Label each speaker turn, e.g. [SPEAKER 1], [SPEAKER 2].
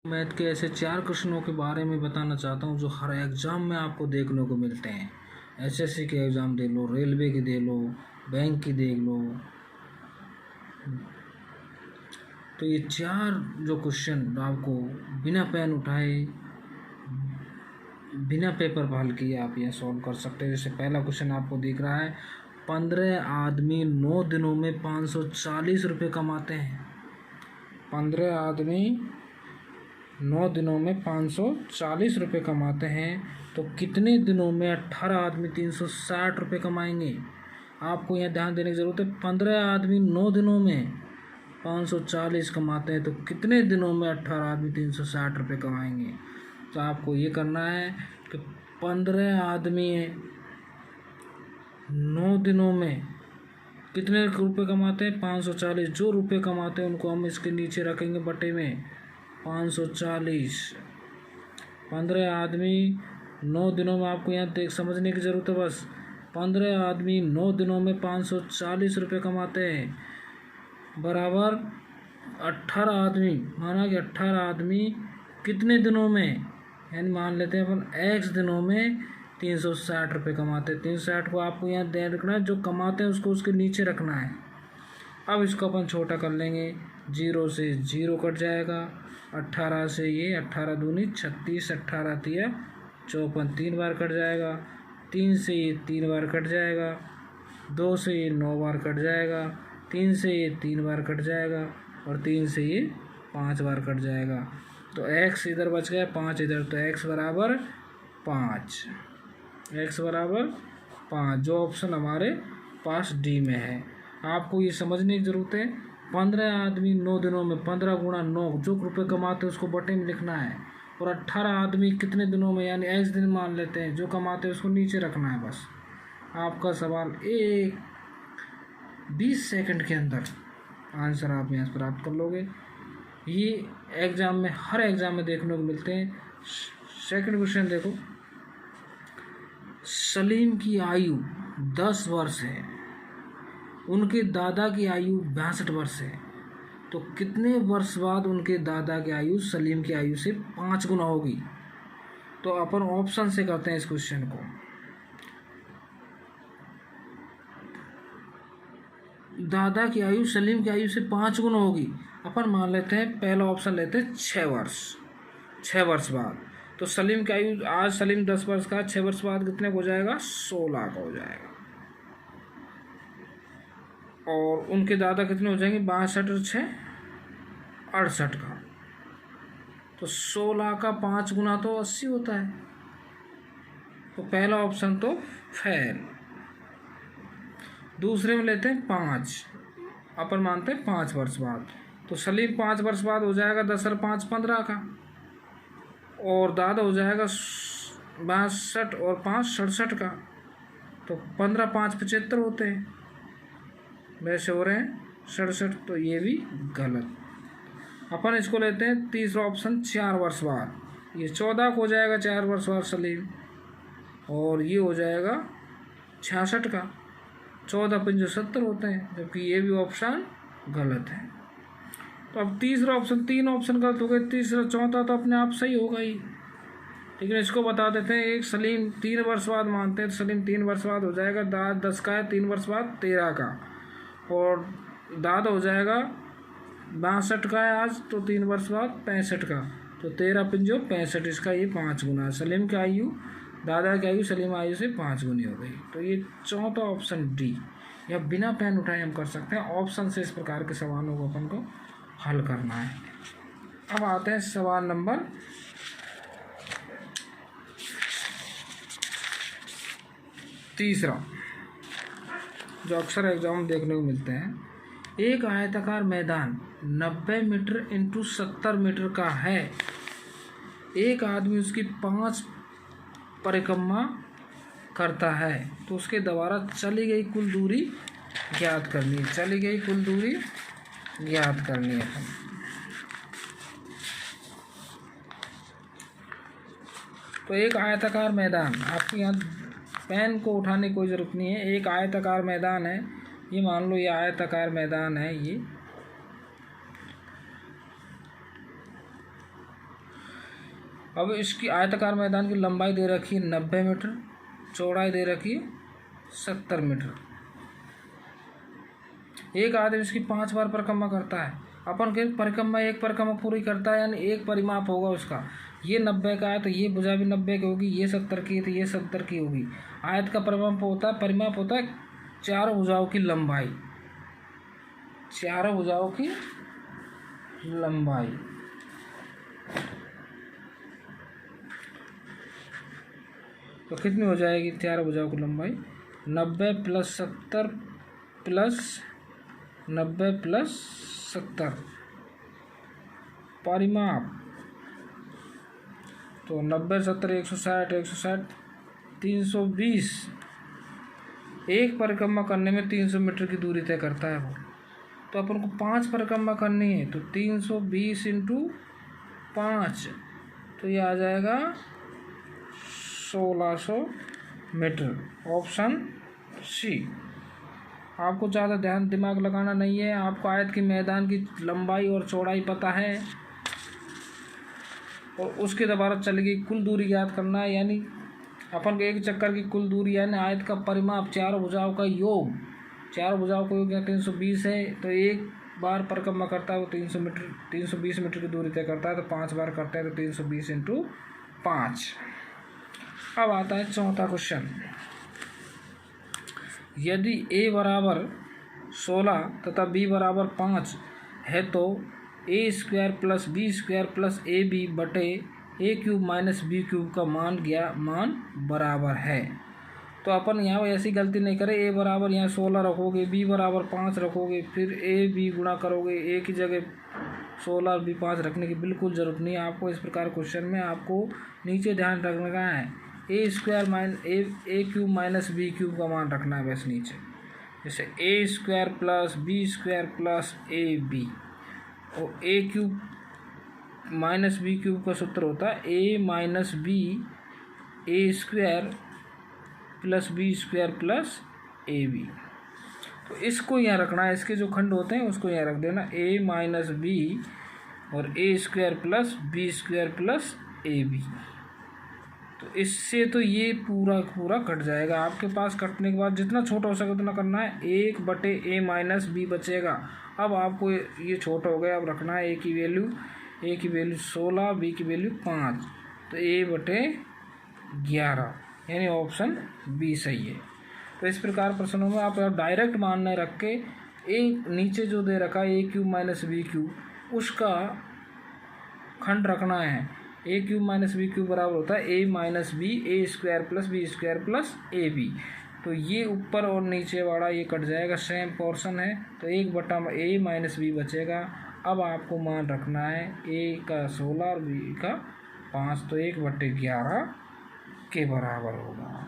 [SPEAKER 1] Math के ऐसे 4 क्वेश्चनों के बारे में बताना चाहता हूँ जो हर एग्ज़ाम में आपको देखने को मिलते हैं। एसएससी के एग्ज़ाम दे लो, रेलवे की दे लो, बैंक की देख लो। तो ये 4 जो क्वेश्चन आपको बिना पेन उठाए, बिना पेपर पर हल किए आप यह सॉल्व कर सकते हैं। जैसे पहला क्वेश्चन आपको दिख रहा है, 15 आदमी 9 दिनों में 540 रुपये कमाते हैं। 15 आदमी 9 दिनों में 540 रुपये कमाते हैं, तो कितने दिनों में 18 आदमी 360 रुपये कमाएंगे? आपको यहाँ ध्यान देने की ज़रूरत है। 15 आदमी 9 दिनों में 540 कमाते हैं, तो कितने दिनों में 18 आदमी 360 रुपये कमाएंगे? तो आपको ये करना है कि 15 आदमी 9 दिनों में कितने रुपये कमाते हैं? 540। जो रुपये कमाते हैं उनको हम इसके नीचे रखेंगे बटे में 540। 15 आदमी 9 दिनों में, आपको यहाँ देख समझने की ज़रूरत है बस। 15 आदमी 9 दिनों में 540 रुपये कमाते हैं, बराबर 18 आदमी, माना कि 18 आदमी कितने दिनों में, यानी मान लेते हैं अपन x दिनों में 360 रुपये कमाते हैं। 360 को आपको यहाँ ध्यान रखना है, जो कमाते हैं उसको उसके नीचे रखना है। अब इसको अपन छोटा कर लेंगे, 0 से 0 कट जाएगा, 18 से ये 18 दूनी 36, 18 तिया 54, 3 बार कट जाएगा। 3 से ये 3 बार कट जाएगा, 2 से ये 9 बार कट जाएगा, 3 से ये 3 बार कट जाएगा, और 3 से ये 5 बार कट जाएगा। तो x इधर बच गया, 5 इधर, तो x बराबर 5। x बराबर 5, जो ऑप्शन हमारे पास डी में है। आपको ये समझने की ज़रूरत है, 15 आदमी 9 दिनों में 15 गुणा 9, जो रुपये कमाते हैं उसको बटे में लिखना है, और 18 आदमी कितने दिनों में, यानी x दिन मान लेते हैं, जो कमाते हैं उसको नीचे रखना है बस। आपका सवाल 20 सेकंड के अंदर आंसर आप यहाँ से प्राप्त कर लोगे। ये एग्ज़ाम में, हर एग्ज़ाम में देखने को मिलते हैं। सेकंड क्वेश्चन देखो, सलीम की आयु 10 वर्ष है, उनके दादा की आयु 62 वर्ष है, तो कितने वर्ष बाद उनके दादा की आयु सलीम की आयु से 5 गुना होगी? तो अपन ऑप्शन से करते हैं इस क्वेश्चन को। दादा की आयु सलीम की आयु से 5 गुना होगी, अपन मान लेते हैं, पहला ऑप्शन लेते हैं 6 वर्ष। 6 वर्ष बाद, तो सलीम की आयु, आज सलीम 10 वर्ष का, 6 वर्ष बाद कितने को हो जाएगा? 16 का हो जाएगा। और उनके दादा कितने हो जाएंगे? 62 और 6 68 का, तो 16 का 5 गुना तो 80 होता है। तो पहला ऑप्शन तो फेल। दूसरे में लेते हैं 5, अपन मानते हैं 5 वर्ष बाद, तो सलीम 5 वर्ष बाद हो जाएगा 10 और 5 15 का, और दादा हो जाएगा 62 और 5 67 का, तो 15 5 75 होते हैं, वैसे हो रहे हैं 67, तो ये भी गलत। अपन इसको लेते हैं तीसरा ऑप्शन 4 वर्ष बाद, ये 14 को हो जाएगा 4 वर्ष बाद सलीम, और ये हो जाएगा 66 का, 14 5 70 होते हैं, जबकि ये भी ऑप्शन गलत है। तो अब तीसरा ऑप्शन, 3 ऑप्शन गलत हो गए, तीसरा चौथा तो अपने आप सही होगा ही, लेकिन इसको बता देते हैं। एक सलीम 3 वर्ष बाद मानते हैं, तो सलीम 3 वर्ष बाद हो जाएगा, दादा 10 का है, 3 वर्ष बाद 13 का, और दादा हो जाएगा 62 का है आज, तो 3 वर्ष बाद 65 का, तो 13 5 65, इसका ये 5 गुना। सलीम की आयु, दादा की आयु सलीम आयु से 5 गुनी हो गई, तो ये चौथा ऑप्शन डी, या बिना पेन उठाए हम कर सकते हैं। ऑप्शन से इस प्रकार के सवालों को अपन को हल करना है। अब आते हैं सवाल नंबर 3, जो अक्सर एग्जाम में देखने को मिलते हैं। एक आयताकार मैदान 90 मीटर इंटू 70 मीटर का है, एक आदमी उसकी 5 परिक्रमा करता है, तो उसके द्वारा चली गई कुल दूरी ज्ञात करनी है। चली गई कुल दूरी ज्ञात करनी है। तो एक आयताकार मैदान, आपको यहाँ पेन को उठाने की कोई ज़रूरत नहीं है। एक आयताकार मैदान है, ये मान लो ये आयताकार मैदान है, ये अब इसकी आयताकार मैदान की लंबाई दे रखी है 90 मीटर, चौड़ाई दे रखी है 70 मीटर। एक आदमी इसकी 5 बार परिक्रमा करता है। अपन के परिक्रमा एक परिक्रमा पूरी करता है, यानी एक परिमाप होगा उसका। ये 90 का है तो ये भुजा भी 90 की होगी, ये 70 की है तो ये 70 की होगी। आयत का परिमाप होता है चारों भुजाओं की लंबाई, चारों भुजाओं की लंबाई। तो कितनी हो जाएगी चारों भुजाओं की लंबाई? 90 + 70 + 90 + 70 परिमाप। तो 90 70 160 160 320। एक परिक्रमा करने में 300 मीटर की दूरी तय करता है वो। तो अपन को 5 परिक्रमा करनी है तो 320 × 5, तो ये आ जाएगा 1600 मीटर। Option C. आपको ज़्यादा दिमाग लगाना नहीं है, आपको आयत की मैदान की लंबाई और चौड़ाई पता है और उसके दोबारा चलेगी कुल दूरी याद करना है, यानी अपन के एक चक्कर की कुल दूरी यानी आयत का परिमाप चारों भुजाओं का योग, चारों भुजाओं का योग 320 है। तो एक बार परिक्रमा करता है वो 320 मीटर की दूरी तय करता है। तो 5 बार करता है तो 320 × 5। अब आता है चौथा क्वेश्चन। यदि a बराबर 16 तथा b बराबर 5 है तो a² + b² + ab बटे a³ - b³ का मान बराबर है। तो अपन यहाँ ऐसी गलती नहीं करें, a बराबर यहाँ 16 रखोगे, b बराबर 5 रखोगे, फिर a b गुणा करोगे। a की जगह 16 और b 5 रखने की बिल्कुल ज़रूरत नहीं है आपको। इस प्रकार क्वेश्चन में आपको नीचे ध्यान रखने का है, a² - a³ - b³ का मान रखना है बस नीचे। जैसे a² + b² + ab और a³ - b³ का सूत्र होता है a - b a² + b² + ab। तो इसको यहाँ रखना है, इसके जो खंड होते हैं उसको यहाँ रख देना, a - b और a² + b² + ab। तो इससे तो ये पूरा कट जाएगा। आपके पास कटने के बाद जितना छोटा हो सके उतना करना है। 1/a - b बचेगा। अब आपको ये छोटा हो गया, अब रखना है a की वैल्यू 16, b की वैल्यू 5, तो a/11 यानी ऑप्शन बी सही है। तो इस प्रकार प्रश्नों में आप डायरेक्ट मान नहीं रख के एक नीचे जो दे रखा है a³ - b³ उसका खंड रखना है। a³ - b³ बराबर होता है a - b a² + b² + ab। तो ये ऊपर और नीचे वाला ये कट जाएगा, सेम पोर्शन है। तो 1/a - b बचेगा। अब आपको मान रखना है a का 16 और b का 5, तो 1/11 के बराबर होगा।